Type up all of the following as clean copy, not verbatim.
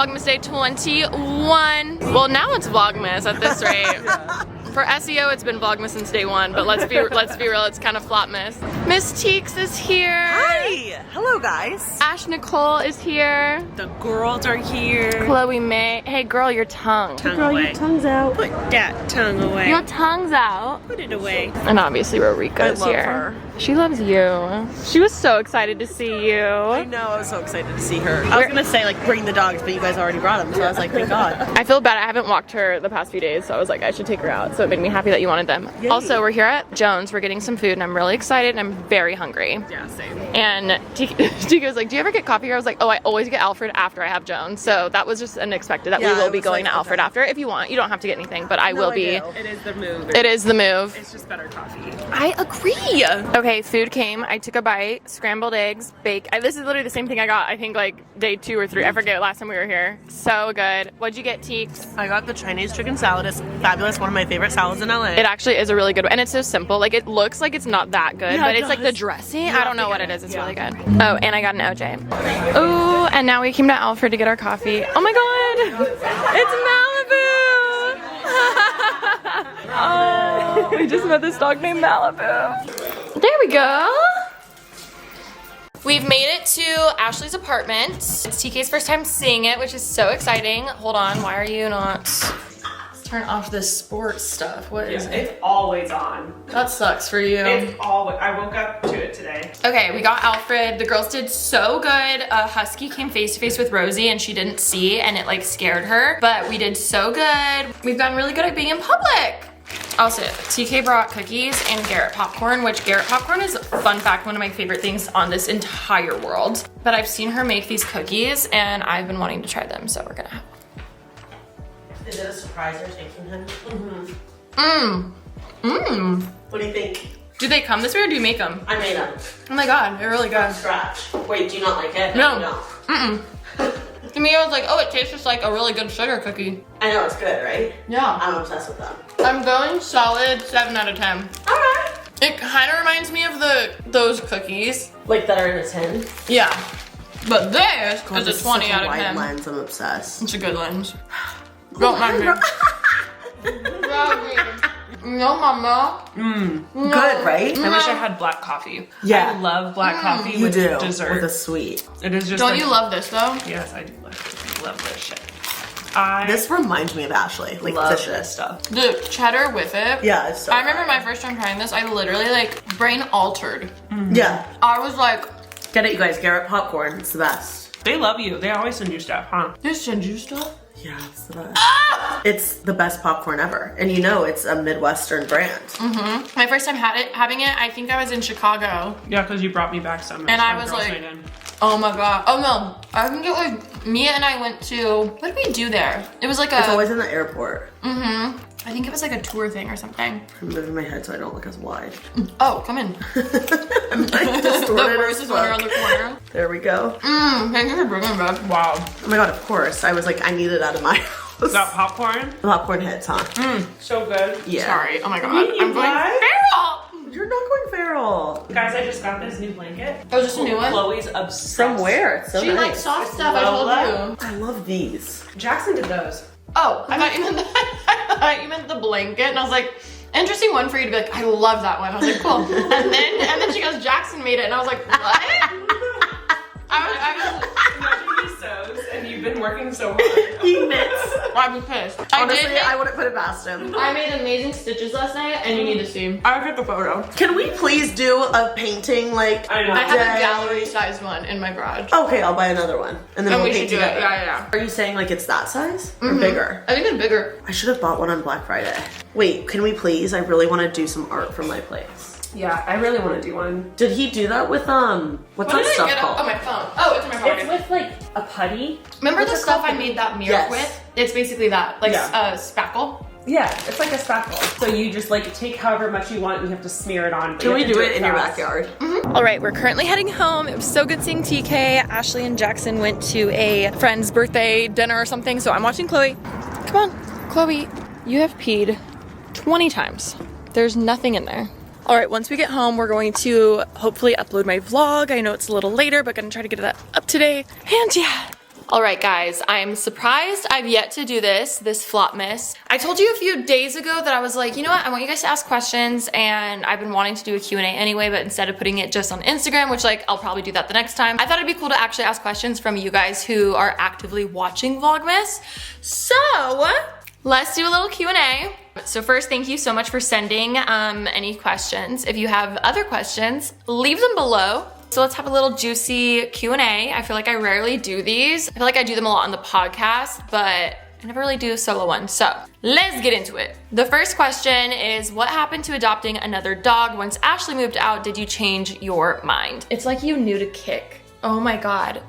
Vlogmas Day 21. Well, now it's Vlogmas at this rate. Yeah. For SEO, it's been Vlogmas since day one, but let's be real, it's kind of Flopmas. Miss Teeks is here. Hi! Hello, guys. Ash Nicole is here. The girls are here. Chloe May. Hey, girl, your tongue. Tongue Girl, away. your tongue's out. Put that tongue away. Your tongue's out. Put it away. And obviously, Rorica is I love here. her. She loves you. She was so excited to see you. I know, I was so excited to see her. I was gonna say, like, bring the dogs, but you guys already brought them, so I was like, thank God. I feel bad. I haven't walked her the past few days, so I was like, I should take her out. So it made me happy that you wanted them. Yay. Also, we're here at Jones. We're getting some food, and I'm really excited, and I'm very hungry. Yeah, same. And Tika was like, do you ever get coffee here? I was like, oh, I always get Alfred after I have Jones. So that was just unexpected that Yeah, we will it be was going like, to Alfred okay. after. If you want, you don't have to get anything, but I will be. It is the move. It is the move. It's just better coffee. I agree. Okay, food came. I took a bite. Scrambled eggs, bake. This is literally the same thing I got, I think, like day 2 or 3. I forget last time we were here. So good. What'd you get, Teeks? I got the Chinese chicken salad. It's fabulous. One of my favorite salads in LA. It actually is a really good one. And it's so simple. Like, it looks like it's not that good, Yeah, but it it's like the does. dressing. Yeah, I don't know I what get it it. is. It's Yeah. really good. Oh, and I got an OJ. Oh, and now we came to Alfred to get our coffee. Oh my god. It's Malibu. Oh, we just met this dog named Malibu. There we go. We've made it to Ashley's apartment. It's TK's first time seeing it, which is so exciting. Hold on, why are you not? Let's turn off this sports stuff. What is it? It's always on. That sucks for you. It's always. I woke up to it today. Okay, we got Alfred. The girls did so good. Husky came face to face with Rosie and she didn't see and it like scared her, but we did so good. We've gotten really good at being in public. Also, TK brought cookies and Garrett popcorn, which Garrett popcorn is, fun fact, one of my favorite things on this entire world. But I've seen her make these cookies and I've been wanting to try them, so we're gonna have them. Is it a surprise you're taking him? What do you think? Do they come this way or do you make them? I made them. Oh my god, they're really good. From scratch. Wait, do you not like it? No. No. To me, I was like, oh, it tastes just like a really good sugar cookie. I know, it's good, right? Yeah. I'm obsessed with them. I'm going solid 7 out of 10. Alright. It kind of reminds me of those cookies. Like that are in a 10? Yeah. But this God, is this a 20 such out of wide 10. lens. I'm obsessed. It's a good lens. Don't mind me. No, mama. Good, right? I wish I had black coffee. Yeah. I love black coffee You with do. dessert. With a sweet. It is just Don't like- you love this though? Yes, I do love this shit. This reminds me of Ashley. Like love this this shit. stuff. The cheddar with it. Yeah, it's so I remember fire. my first time trying this, I literally like brain altered. Yeah. I was like, Get it, you guys. Garrett popcorn. It's the best. They love you. They always send you stuff, huh? they send you stuff? Yeah, it's the best. It's the best popcorn ever. And you know it's a Midwestern brand. My first time having it, I think I was in Chicago. Yeah, because you brought me back some. And I from was Girls' like- Night In. Oh my god. Oh no. I think it was Mia and I went to, what did we do there? It was like It's a, always in the airport. I think it was like a tour thing or something. I'm moving my head so I don't look as wide. Oh, come in. I'm like The distorted worst as is when you're on fuck. the corner. There we go. Thank you for bringing it back. Wow. Oh my god, of course. I was like, I need it out of my house. That popcorn? Popcorn hits, huh? So good. Yeah. Sorry. Oh my god. You I'm going what? feral. You're not going feral. Guys, I just got this new blanket. Oh, just a new one? Chloe's obsessed. From where? It's so She nice. likes soft stuff, I told Lola. you. I love these. Jackson did those. Oh, I thought you meant I thought you meant the blanket, and I was like, interesting one for you to be like, I love that one. I was like, cool. And then she goes, Jackson made it, and I was like, what? I Imagine he sews and you've been working so hard. He knits. was pissed. Honestly, I wouldn't put it past him. I made amazing stitches last night, and you need to see. I took a photo. Can we please do a painting like I know. I have day? a gallery-sized one in my garage. Okay, I'll buy another one. And then And we'll we paint should do it. together. Yeah. Are you saying like it's that size? Or bigger? I think it's bigger. I should have bought one on Black Friday. Wait, can we please? I really want to do some art from my place. Yeah, I really want to do one. Did he do that with what's What that did I stuff get called? on my phone? Oh, it's in my pocket. It's with like a putty. Remember what's the it stuff called? I made that mirror Yes. with? It's basically that, like Yeah. spackle. Yeah, it's like a spackle. So you just like take however much you want, you have to smear it on. but Can you we have to do it in your fast. backyard? All right, we're currently heading home. It was so good seeing TK. Ashley and Jackson went to a friend's birthday dinner or something, so I'm watching Chloe. Come on, Chloe, you have peed 20 times. There's nothing in there. All right, once we get home, we're going to hopefully upload my vlog. I know it's a little later, but gonna try to get it up today. And yeah, All right, guys, I'm surprised I've yet to do this Vlogmas. I told you a few days ago that I was like, you know what, I want you guys to ask questions, and I've been wanting to do a Q&A anyway, but instead of putting it just on Instagram, which like, I'll probably do that the next time, I thought it'd be cool to actually ask questions from you guys who are actively watching Vlogmas. So, let's do a little Q&A. So first, thank you so much for sending any questions. If you have other questions, leave them below. So let's have a little juicy Q&A. I feel like I rarely do these. I feel like I do them a lot on the podcast, but I never really do a solo one. So let's get into it. The first question is, what happened to adopting another dog? Once Ashley moved out, did you change your mind? It's like you knew to kick. Oh my God.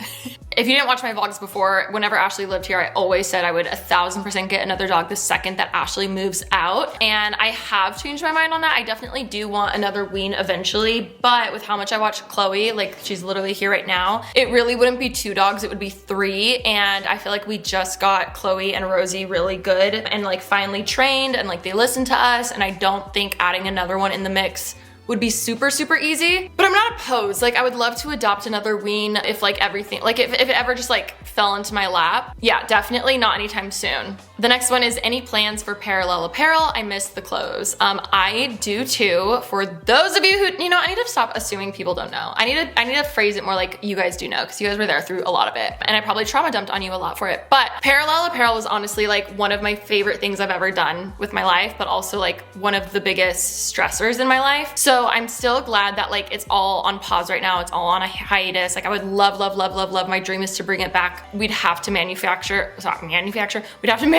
If you didn't watch my vlogs before, whenever Ashley lived here, I always said I would 1000% get another dog the second that Ashley moves out. And I have changed my mind on that. I definitely do want another wean eventually, but with how much I watch Chloe, like she's literally here right now, it really wouldn't be 2 dogs, it would be 3. And I feel like we just got Chloe and Rosie really good and like finally trained and like they listen to us. And I don't think adding another one in the mix would be super, super easy, but I'm not opposed. Like I would love to adopt another wean if like everything, like if it ever just like fell into my lap. Yeah, definitely not anytime soon. The next one is, any plans for parallel apparel? I miss the clothes. I do too. For those of you who, you know, I need to stop assuming people don't know. I need to phrase it more like you guys do know, because you guys were there through a lot of it. And I probably trauma dumped on you a lot for it. But parallel apparel was honestly like one of my favorite things I've ever done with my life, but also like one of the biggest stressors in my life. So I'm still glad that like it's all on pause right now. It's all on a hiatus. Like I would love, love, love, love, love. My dream is to bring it back. We'd have to manufacture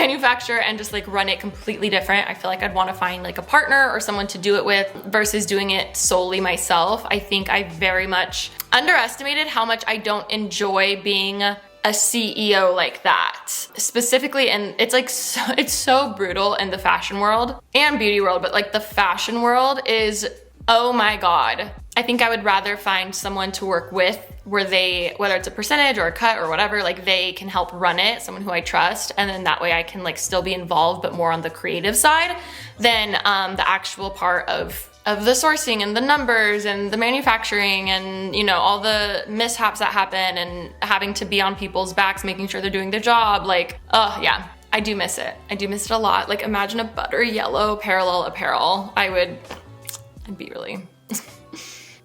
and just like run it completely different. I feel like I'd want to find like a partner or someone to do it with versus doing it solely myself. I think I very much underestimated how much I don't enjoy being a CEO like that specifically. And it's like it's so brutal in the fashion world and beauty world, but like the fashion world is, oh my God. I think I would rather find someone to work with where they, whether it's a percentage or a cut or whatever, like they can help run it, someone who I trust. And then that way I can like still be involved, but more on the creative side than the actual part of the sourcing and the numbers and the manufacturing and, you know, all the mishaps that happen and having to be on people's backs, making sure they're doing their job. Like, oh yeah, I do miss it. I do miss it a lot. Like imagine a butter yellow parallel apparel. I'd be really...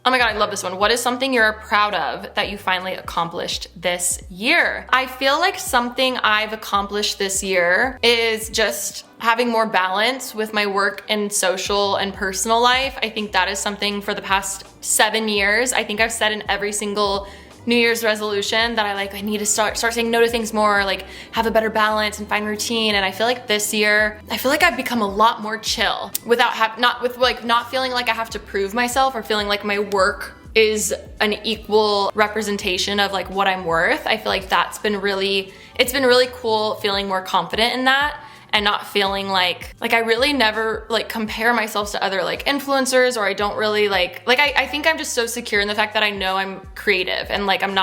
Oh my God, I love this one. What is something you're proud of that you finally accomplished this year? I feel like something I've accomplished this year is just having more balance with my work and social and personal life. I think that is something for the past 7 years. I think I've said in every single New Year's resolution that I need to start saying no to things more, like have a better balance and find routine. And I feel like this year, I feel like I've become a lot more chill without not feeling like I have to prove myself or feeling like my work is an equal representation of like what I'm worth. I feel like it's been really cool feeling more confident in that. And not feeling like I really never like compare myself to other like influencers, or I don't really I think I'm just so secure in the fact that I know I'm creative and like I'm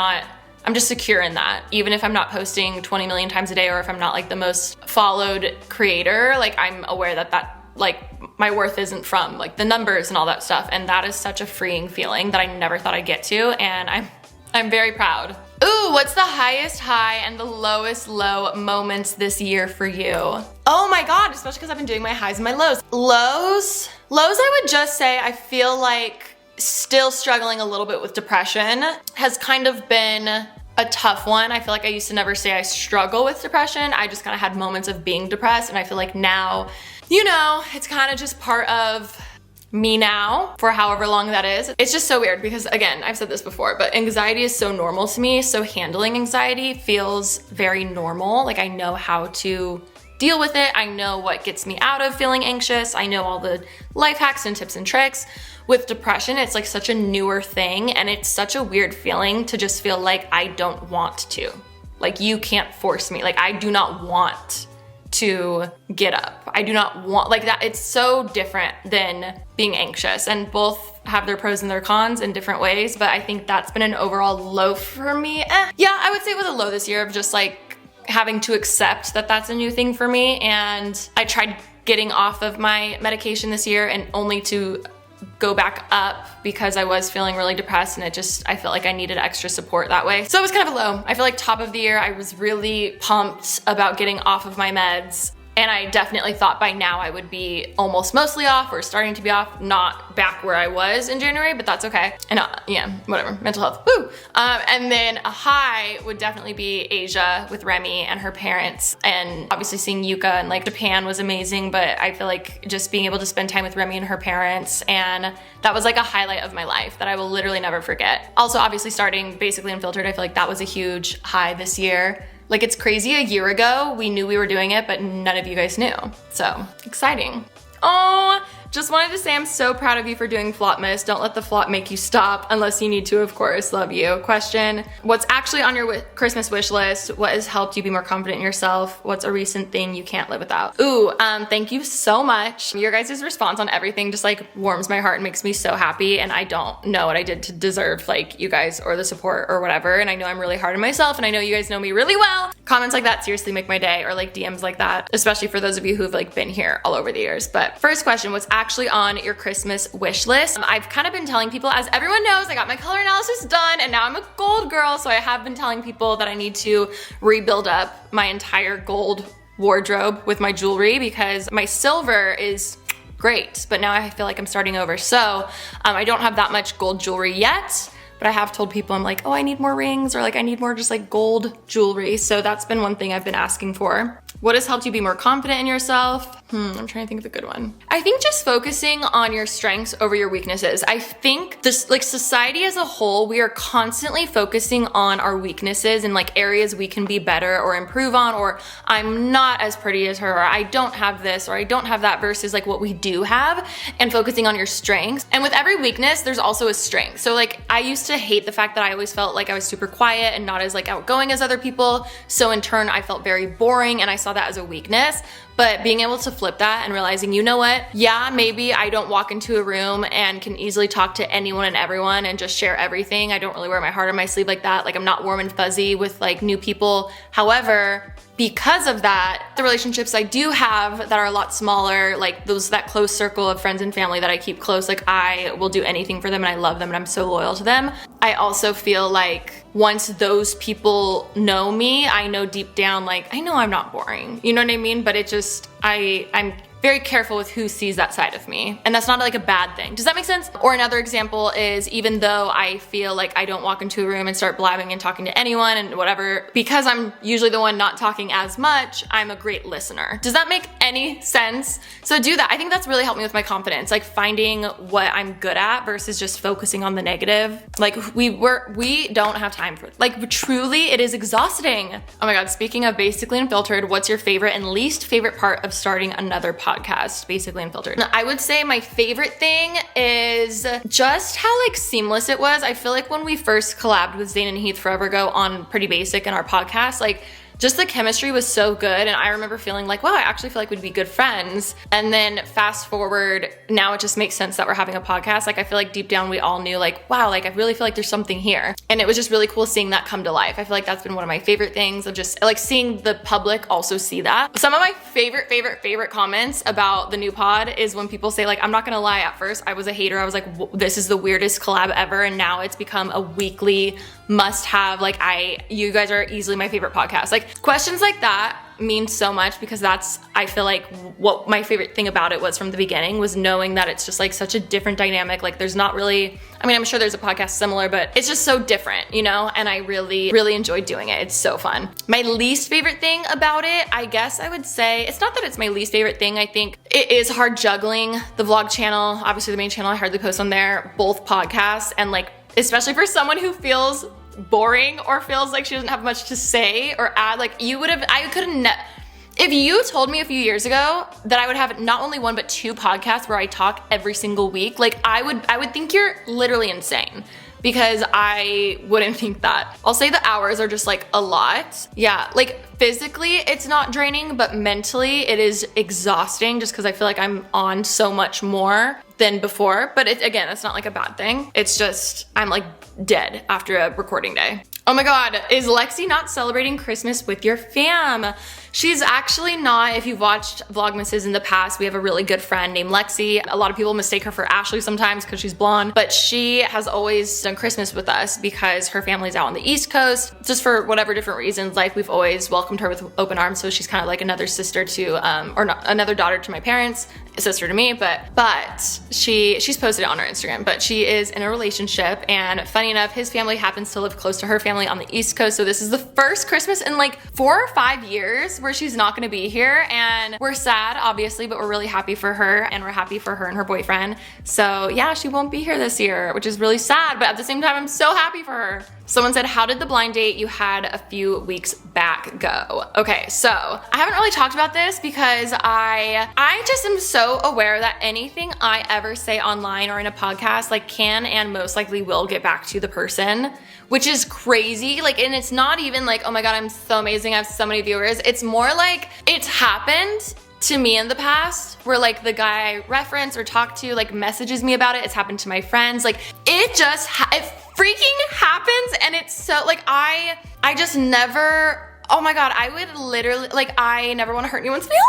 just secure in that. Even if I'm not posting 20 million times a day, or if I'm not like the most followed creator, like I'm aware that like my worth isn't from like the numbers and all that stuff. And that is such a freeing feeling that I never thought I'd get to. And I'm very proud. Ooh, what's the highest high and the lowest low moments this year for you? Oh my God, especially because I've been doing my highs and my lows. Lows, I would just say I feel like still struggling a little bit with depression has kind of been a tough one. I feel like I used to never say I struggle with depression. I just kind of had moments of being depressed, and I feel like now, you know, it's kind of just part of me now for however long that is. It's just so weird because, again, I've said this before, but anxiety is so normal to me. So handling anxiety feels very normal. Like I know how to deal with it. I know what gets me out of feeling anxious. I know all the life hacks and tips and tricks. With depression, it's like such a newer thing, and it's such a weird feeling to just feel like I don't want to. Like you can't force me. Like I do not want to get up. I do not want, like that. It's so different than being anxious, and both have their pros and their cons in different ways. But I think that's been an overall low for me. Yeah, I would say it was a low this year of just like having to accept that that's a new thing for me. And I tried getting off of my medication this year, and only to go back up because I was feeling really depressed and I felt like I needed extra support that way. So it was kind of a low. I feel like top of the year, I was really pumped about getting off of my meds. And I definitely thought by now I would be almost mostly off or starting to be off, not back where I was in January, but that's okay. And yeah, whatever, mental health, woo. And then a high would definitely be Asia with Remy and her parents. And obviously seeing Yuka and like Japan was amazing, but I feel like just being able to spend time with Remy and her parents, and that was like a highlight of my life that I will literally never forget. Also, obviously starting basically Unfiltered, I feel like that was a huge high this year. Like, it's crazy, a year ago, we knew we were doing it, but none of you guys knew. So, exciting. Oh, just wanted to say I'm so proud of you for doing Vlogmas. Don't let the flop make you stop, unless you need to, of course. Love you. Question, what's actually on your Christmas wish list? What has helped you be more confident in yourself? What's a recent thing you can't live without? Ooh, thank you so much. Your guys' response on everything just like warms my heart and makes me so happy, and I don't know what I did to deserve like you guys or the support or whatever, and I know I'm really hard on myself, and I know you guys know me really well. Comments like that seriously make my day, or like DMs like that, especially for those of you who've like been here all over the years. But first question, what's actually on your Christmas wish list? I've kind of been telling people, as everyone knows, I got my color analysis done and now I'm a gold girl, so I have been telling people that I need to rebuild up my entire gold wardrobe with my jewelry, because my silver is great, but now I feel like I'm starting over. So I don't have that much gold jewelry yet, but I have told people, I'm like, oh, I need more rings, or like I need more just like gold jewelry. So that's been one thing I've been asking for. What has helped you be more confident in yourself? I'm trying to think of a good one. I think just focusing on your strengths over your weaknesses. I think this, like society as a whole, we are constantly focusing on our weaknesses and like areas we can be better or improve on, or I'm not as pretty as her, or I don't have this, or I don't have that, versus like what we do have, and focusing on your strengths. And with every weakness, there's also a strength. So like I used to hate the fact that I always felt like I was super quiet and not as like outgoing as other people. So in turn, I felt very boring, and I saw that as a weakness. But being able to flip that and realizing, you know what? Yeah, maybe I don't walk into a room and can easily talk to anyone and everyone and just share everything. I don't really wear my heart on my sleeve like that. Like I'm not warm and fuzzy with like new people. However, because of that, the relationships I do have that are a lot smaller, like that close circle of friends and family that I keep close, like I will do anything for them and I love them and I'm so loyal to them. I also feel like once those people know me, I know deep down, like I know I'm not boring, you know what I mean? But it just, I'm very careful with who sees that side of me. And that's not like a bad thing. Does that make sense? Or another example is, even though I feel like I don't walk into a room and start blabbing and talking to anyone and whatever, because I'm usually the one not talking as much, I'm a great listener. Does that make any sense? So do that. I think that's really helped me with my confidence, like finding what I'm good at versus just focusing on the negative. Like we don't have time for it. Like truly, it is exhausting. Oh my God, speaking of Basically Unfiltered, what's your favorite and least favorite part of starting another podcast? Basically Unfiltered. I would say my favorite thing is just how like seamless it was. I feel like when we first collabed with Zane and Heath forever ago on Pretty Basic in our podcast, like just the chemistry was so good, and I remember feeling like, wow, I actually feel like we'd be good friends. And then fast forward, now it just makes sense that we're having a podcast. Like I feel like deep down we all knew like, wow, like I really feel like there's something here. And it was just really cool seeing that come to life. I feel like that's been one of my favorite things, of just like seeing the public also see that. Some of my favorite comments about the new pod is when people say like, I'm not gonna lie, at first I was a hater. I was like, this is the weirdest collab ever, and now it's become a weekly must have. Like you guys are easily my favorite podcast. Like questions like that mean so much, because that's, I feel like what my favorite thing about it was from the beginning, was knowing that it's just like such a different dynamic. Like there's not really, I mean, I'm sure there's a podcast similar, but it's just so different, you know? And I really enjoyed doing it. It's so fun. My least favorite thing about it, I guess I would say, it's not that it's my least favorite thing. I think it is hard juggling the vlog channel, obviously the main channel, I hardly post on there, both podcasts, and like, especially for someone who feels boring or feels like she doesn't have much to say or add, like if you told me a few years ago that I would have not only one but two podcasts where I talk every single week, like I would think you're literally insane, because I wouldn't think that. I'll say the hours are just like a lot. Yeah, like physically it's not draining, but mentally it is exhausting just because I feel like I'm on so much more than before. But again, it's not like a bad thing. It's just, I'm like dead after a recording day. Oh my God, is Lexi not celebrating Christmas with your fam? She's actually not. If you've watched Vlogmases in the past, we have a really good friend named Lexi. A lot of people mistake her for Ashley sometimes because she's blonde, but she has always done Christmas with us because her family's out on the East Coast. Just for whatever different reasons, like we've always welcomed her with open arms. So she's kind of like another sister to, or not, another daughter to my parents, a sister to me, but she's posted it on her Instagram, but she is in a relationship, and funny enough, his family happens to live close to her family on the East Coast. So this is the first Christmas in like 4 or 5 years where she's not gonna be here, and we're sad obviously, but we're really happy for her, and we're happy for her and her boyfriend. So yeah, she won't be here this year, which is really sad, but at the same time, I'm so happy for her. Someone said, how did the blind date you had a few weeks back go? Okay, so I haven't really talked about this because I just am so aware that anything I ever say online or in a podcast like can and most likely will get back to the person, which is crazy. Like, and it's not even like, oh my God, I'm so amazing, I have so many viewers. It's more like it's happened to me in the past where like the guy I reference or talk to like messages me about it. It's happened to my friends. Like it just, it freaking happens, and it's so like, I just never, oh my God, I would literally, like, I never want to hurt anyone's feelings.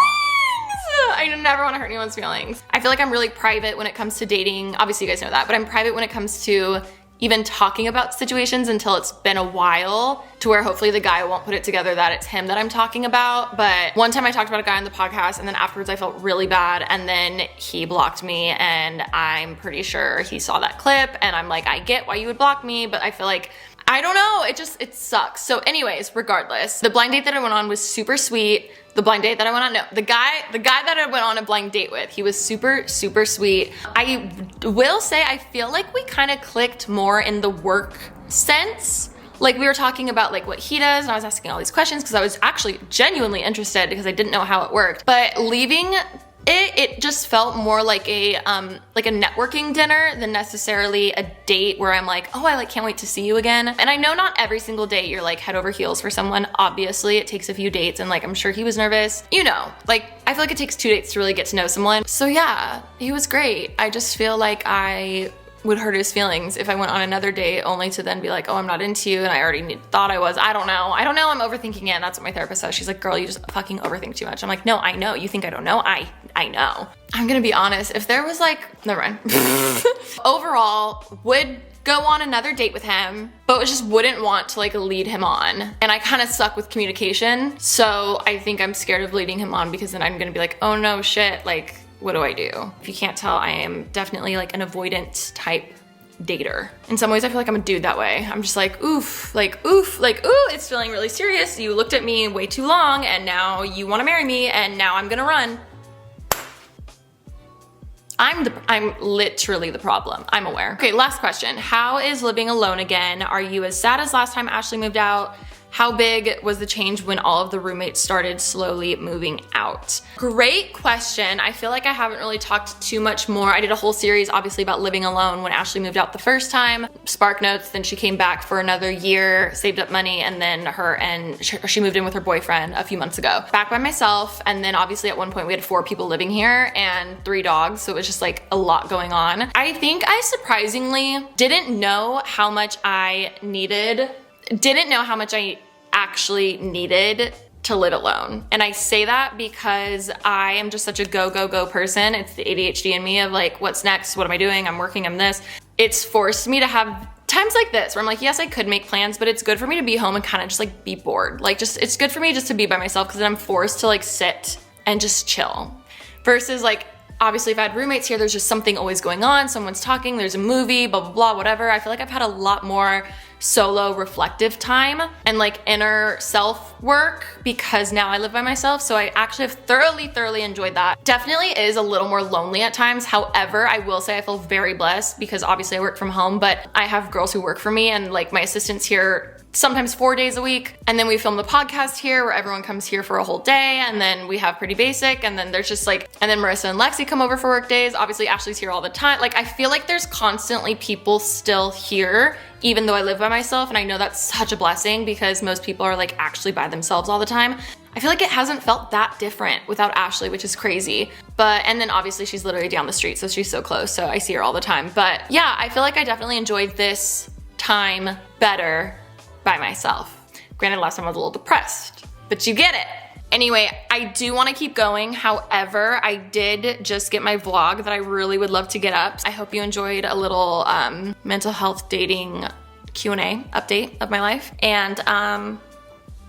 I never want to hurt anyone's feelings. I feel like I'm really private when it comes to dating. Obviously you guys know that, but I'm private when it comes to even talking about situations until it's been a while, to where hopefully the guy won't put it together that it's him that I'm talking about. But one time I talked about a guy on the podcast, and then afterwards I felt really bad, and then he blocked me, and I'm pretty sure he saw that clip, and I'm like, I get why you would block me, but I feel like, I don't know, it sucks. So anyways, regardless, the blind date that I went on was super sweet. The blind date that I went on, no, the guy that I went on a blind date with, he was super, super sweet. I will say, I feel like we kind of clicked more in the work sense. Like we were talking about like what he does, and I was asking all these questions because I was actually genuinely interested because I didn't know how it worked. But leaving it just felt more like a networking dinner than necessarily a date where I'm like, oh, I like can't wait to see you again. And I know not every single date you're like head over heels for someone. Obviously it takes a few dates, and like I'm sure he was nervous. You know, like I feel like it takes 2 dates to really get to know someone. So yeah, he was great. I just feel like I would hurt his feelings if I went on another date only to then be like, oh, I'm not into you, and I already thought I was. I don't know, I'm overthinking it, and that's what my therapist says. She's like, girl, you just fucking overthink too much. I'm like, no, I know, you think I don't know? I know. I'm gonna be honest, if there was like, never mind. Overall, would go on another date with him, but just wouldn't want to like lead him on. And I kind of suck with communication, so I think I'm scared of leading him on because then I'm gonna be like, oh no, shit, like, what do I do? If you can't tell, I am definitely like an avoidant type dater. In some ways, I feel like I'm a dude that way. I'm just like, oof, like, ooh, it's feeling really serious. You looked at me way too long, and now you wanna marry me, and now I'm gonna run. I'm literally the problem. I'm aware. Okay, last question. How is living alone again? Are you as sad as last time Ashley moved out? How big was the change when all of the roommates started slowly moving out? Great question. I feel like I haven't really talked too much more. I did a whole series obviously about living alone when Ashley moved out the first time. Spark Notes, then she came back for another year, saved up money, and then she moved in with her boyfriend a few months ago. Back by myself, and then obviously at one point we had 4 people living here and 3 dogs, so it was just like a lot going on. I think I surprisingly didn't know how much I actually needed to live alone. And I say that because I am just such a go person. It's the ADHD in me of like, what's next? What am I doing? I'm working, I'm this. It's forced me to have times like this where I'm like, yes, I could make plans, but it's good for me to be home and kind of just like be bored. Like just, it's good for me just to be by myself because then I'm forced to like sit and just chill. Versus like, obviously if I had roommates here, there's just something always going on. Someone's talking, there's a movie, blah, blah, blah, whatever. I feel like I've had a lot more solo reflective time and like inner self work because now I live by myself. So I actually have thoroughly enjoyed that. Definitely is a little more lonely at times. However, I will say I feel very blessed because obviously I work from home, but I have girls who work for me and like my assistants here sometimes 4 days a week. And then we film the podcast here where everyone comes here for a whole day. And then we have Pretty Basic. And then there's just like, and then Marissa and Lexi come over for work days. Obviously Ashley's here all the time. Like I feel like there's constantly people still here, even though I live by myself, and I know that's such a blessing because most people are like actually by themselves all the time. I feel like it hasn't felt that different without Ashley, which is crazy. But, and then obviously she's literally down the street, so she's so close, so I see her all the time. But yeah, I feel like I definitely enjoyed this time better by myself. Granted, last time I was a little depressed, but you get it. Anyway, I do want to keep going. However, I did just get my vlog that I really would love to get up. I hope you enjoyed a little mental health dating Q&A update of my life. And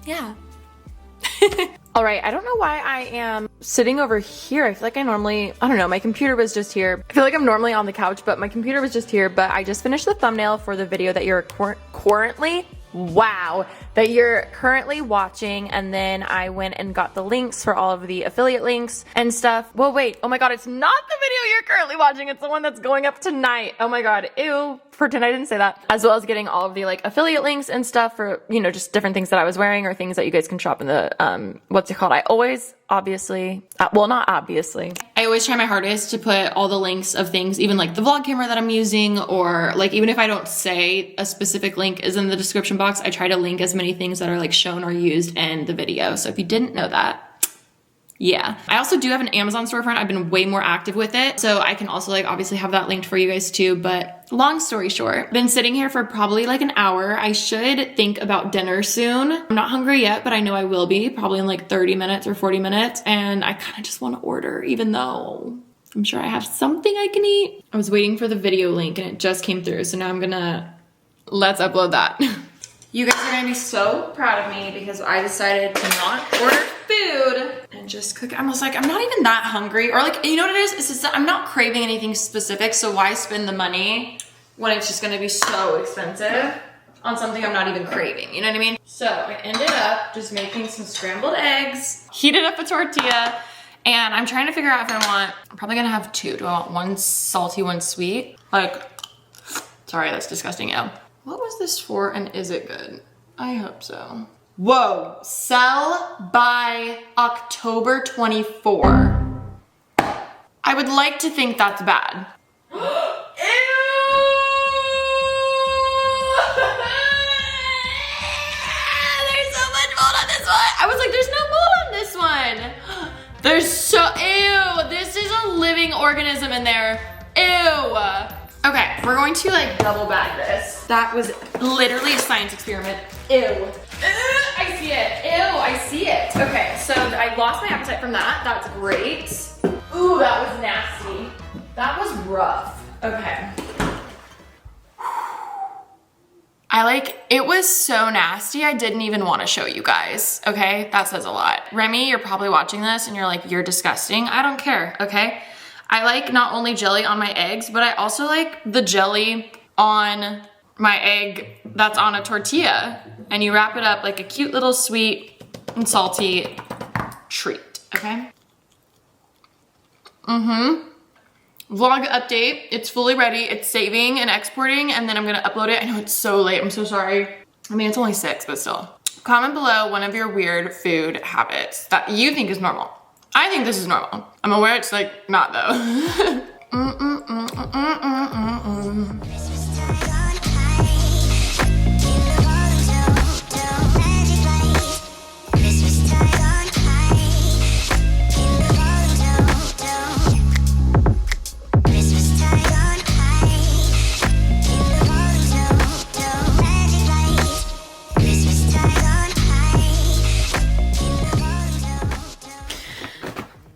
yeah. All right, I don't know why I am sitting over here. I feel like I don't know, my computer was just here. I feel like I'm normally on the couch, but my computer was just here. But I just finished the thumbnail for the video that you're currently watching, and then I went and got the links for all of the affiliate links and stuff. Well, wait, oh my god, it's not the video you're currently watching, it's the one that's going up tonight. Oh my god, ew, pretend I didn't say that. As well as getting all of the like affiliate links and stuff for, you know, just different things that I was wearing or things that you guys can shop in the, what's it called? I always obviously, well, not obviously. I always try my hardest to put all the links of things, even like the vlog camera that I'm using, or like even if I don't say a specific link is in the description box, I try to link as many things that are like shown or used in the video. So if you didn't know that, yeah. I also do have an Amazon storefront. I've been way more active with it. So I can also like obviously have that linked for you guys too. But long story short, been sitting here for probably like an hour. I should think about dinner soon. I'm not hungry yet, but I know I will be probably in like 30 minutes or 40 minutes. And I kind of just want to order, even though I'm sure I have something I can eat. I was waiting for the video link and it just came through. So now I'm gonna, let's upload that. You guys are gonna be so proud of me because I decided to not order food and just cook. I was like, I'm not even that hungry. Or like, you know what it is? It's just that I'm not craving anything specific, so why spend the money when it's just gonna be so expensive on something I'm not even craving, you know what I mean? So I ended up just making some scrambled eggs, heated up a tortilla, and I'm trying to figure out if I'm probably gonna have two. Do I want one salty, one sweet? Like, sorry, that's disgusting, yo. What was this for and is it good? I hope so. Whoa, sell by October 24. I would like to think that's bad. Ew! There's so much mold on this one. I was like, there's no mold on this one. There's so, ew, this is a living organism in there. Ew. Okay, we're going to like double bag this. That was literally a science experiment. Ew. I see it. Ew, I see it. Okay, so I lost my appetite from that. That's great. Ooh, that was nasty. That was rough. Okay. It was so nasty, I didn't even want to show you guys, okay? That says a lot. Remy, you're probably watching this and you're like, you're disgusting. I don't care, okay? I like not only jelly on my eggs, but I also like the jelly on my egg that's on a tortilla. And you wrap it up like a cute little sweet and salty treat, okay? Vlog update, it's fully ready. It's saving and exporting, and then I'm gonna upload it. I know it's so late, I'm so sorry. I mean, it's only 6, but still. Comment below one of your weird food habits that you think is normal. I think this is normal. I'm aware it's like not though.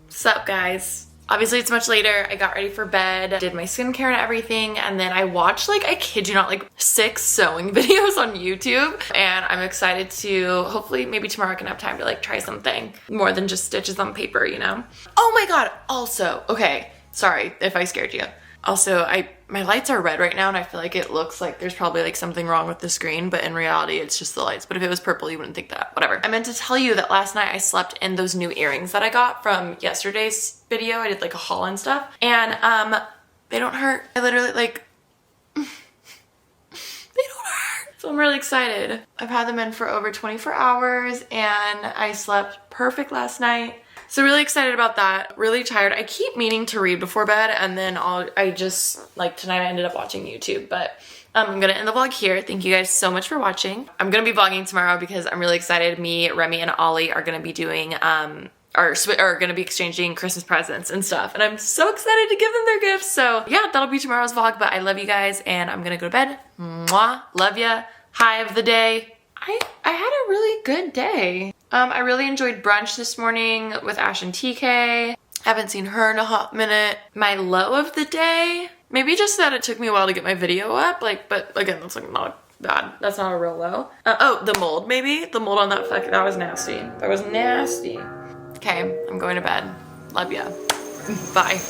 What's up, guys? Obviously it's much later. I got ready for bed, did my skincare and everything, and then I watched, like, I kid you not, like 6 sewing videos on YouTube, and I'm excited to, hopefully maybe tomorrow I can have time to like try something more than just stitches on paper, you know? Oh my god, also, okay, sorry if I scared you. Also, my lights are red right now and I feel like it looks like there's probably like something wrong with the screen, but in reality it's just the lights. But if it was purple, you wouldn't think that, whatever. I meant to tell you that last night I slept in those new earrings that I got from yesterday's video. I did like a haul and stuff, and they don't hurt. I literally like, they don't hurt. So I'm really excited. I've had them in for over 24 hours and I slept perfect last night. So really excited about that. Really tired. I keep meaning to read before bed, and then I just, like tonight I ended up watching YouTube, but I'm gonna end the vlog here. Thank you guys so much for watching. I'm gonna be vlogging tomorrow because I'm really excited. Me, Remy, and Ollie are gonna be doing, are gonna be exchanging Christmas presents and stuff. And I'm so excited to give them their gifts. So yeah, that'll be tomorrow's vlog, but I love you guys and I'm gonna go to bed. Mwah, love ya. High of the day. I had a really good day. I really enjoyed brunch this morning with Ash and TK. Haven't seen her in a hot minute. My low of the day, maybe just that it took me a while to get my video up, like, but again, that's like not bad. That's not a real low. Oh, the mold maybe? The mold on that that was nasty. That was nasty. Okay, I'm going to bed. Love ya. Bye.